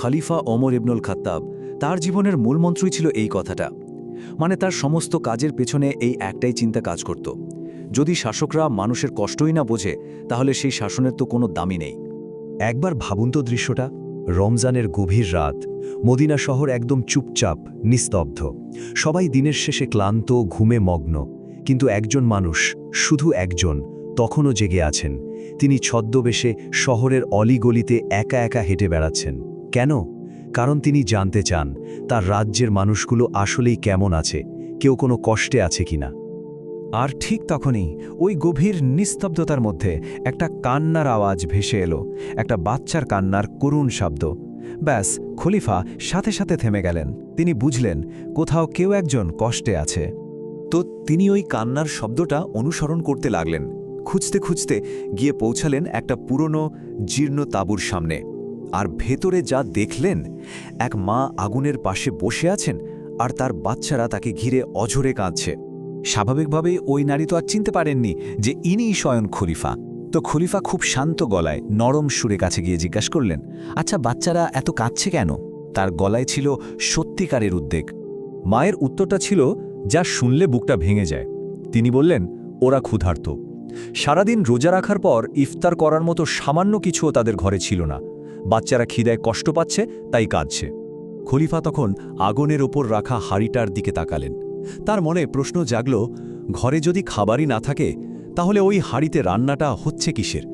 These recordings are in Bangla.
খলিফা ওমর ইবনুল খাত্তাব, তার জীবনের মূলমন্ত্রই ছিল এই কথাটা। মানে তার সমস্ত কাজের পেছনে এই একটাই চিন্তা কাজ করত, যদি শাসকরা মানুষের কষ্টই না বোঝে তাহলে সেই শাসনের তো কোনো দামই নেই। একবার ভাবুন তো দৃশ্যটা, রমজানের গভীর রাত, মদিনা শহর একদম চুপচাপ, নিস্তব্ধ। সবাই দিনের শেষে ক্লান্ত, ঘুমে মগ্ন। কিন্তু একজন মানুষ, শুধু একজন, তখনও জেগে আছেন। তিনি ছদ্মবেশে শহরের অলিগলিতে একা একা হেঁটে বেড়াচ্ছেন। কেন? কারণ তিনি জানতে চান তার রাজ্যের মানুষগুলো আসলেই কেমন আছে, কেউ কোনো কষ্টে আছে কিনা। আর ঠিক তখনই ওই গভীর নিস্তব্ধতার মধ্যে একটা কান্নার আওয়াজ ভেসে এলো, একটা বাচ্চার কান্নার করুণ শব্দ। ব্যাস, খলিফা সাথে সাথে থেমে গেলেন। তিনি বুঝলেন কোথাও কেউ একজন কষ্টে আছে। তো তিনি ওই কান্নার শব্দটা অনুসরণ করতে লাগলেন। খুঁজতে খুঁজতে গিয়ে পৌঁছালেন একটা পুরনো জীর্ণ তাঁবুর সামনে। আর ভেতরে যা দেখলেন, এক মা আগুনের পাশে বসে আছেন আর তার বাচ্চারা তাকে ঘিরে অঝরে কাঁদছে। স্বাভাবিকভাবেই ওই নারী তো আর চিনতে পারেননি যে ইনিই স্বয়ং খলিফা। তো খলিফা খুব শান্ত গলায় নরম সুরে কাছে গিয়ে জিজ্ঞাসা করলেন, আচ্ছা, বাচ্চারা এত কাঁদছে কেন? তার গলায় ছিল সত্যিকারের উদ্বেগ। মায়ের উত্তরটা ছিল যা শুনলে বুকটা ভেঙে যায়। তিনি বললেন, ওরা ক্ষুধার্ত। সারাদিন রোজা রাখার পর ইফতার করার মতো সামান্য কিছুও তাদের ঘরে ছিল না। বাচ্চারা খিদায় কষ্ট পাচ্ছে, তাই কাঁদছে। খলিফা তখন আগুনের ওপর রাখা হাঁড়িটার দিকে তাকালেন। তার মনে প্রশ্ন জাগল, ঘরে যদি খাবারই না থাকে তাহলে ওই হাঁড়িতে রান্নাটা হচ্ছে কিসের?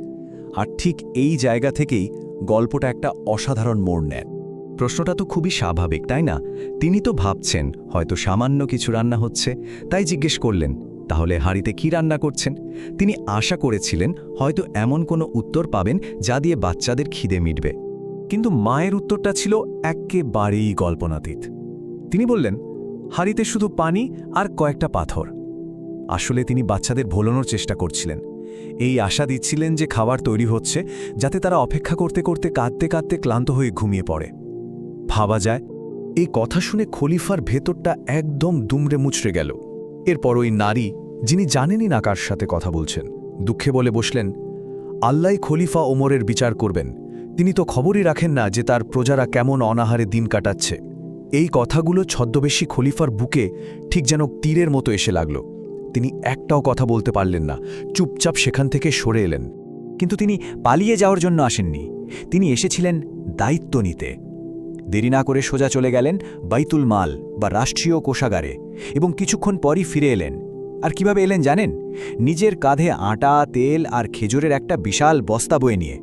আর ঠিক এই জায়গা থেকেই গল্পটা একটা অসাধারণ মোড় নেয়। প্রশ্নটা তো খুবই স্বাভাবিক, তাই না? তিনি তো ভাবছেন হয়তো সামান্য কিছু রান্না হচ্ছে, তাই জিজ্ঞেস করলেন, তাহলে হাঁড়িতে কি রান্না করছেন? তিনি আশা করেছিলেন হয়তো এমন কোনো উত্তর পাবেন যা দিয়ে বাচ্চাদের খিদে মিটবে। কিন্তু মায়ের উত্তরটা ছিল একেবারেই কল্পনাতীত। তিনি বললেন, হাঁড়িতে শুধু পানি আর কয়েকটা পাথর। আসলে তিনি বাচ্চাদের ভোলানোর চেষ্টা করছিলেন। এই আশা দিচ্ছিলেন যে খাবার তৈরি হচ্ছে, যাতে তারা অপেক্ষা করতে করতে কাঁদতে কাঁদতে ক্লান্ত হয়ে ঘুমিয়ে পড়ে। ভাবা যায়, এই কথা শুনে খলিফার ভেতরটা একদম দুমড়ে মুচড়ে গেল। এরপর ওই নারী, যিনি জানেনই না কার সাথে কথা বলছেন, দুঃখে বলে বসলেন, আল্লাহ খলিফা ওমরের বিচার করবেন। তিনি তো খবরই রাখেন না যে তার প্রজারা কেমন অনাহারে দিন কাটাচ্ছে। এই কথাগুলো ছদ্মবেশী খলিফার বুকে ঠিক যেন তীরের মতো এসে লাগল। তিনি একটাও কথা বলতে পারলেন না, চুপচাপ সেখান থেকে সরে এলেন। কিন্তু তিনি পালিয়ে যাওয়ার জন্য আসেননি, তিনি এসেছিলেন দায়িত্ব নিতে। দেরি না করে সোজা চলে গেলেন বাইতুল মাল বা রাষ্ট্রীয় কোষাগারে, এবং কিছুক্ষণ পরই ফিরে এলেন। আর কিভাবে এলেন জানেন? নিজের কাঁধে আটা, তেল আর খেজুরের একটা বিশাল বস্তা বয়ে নিয়ে।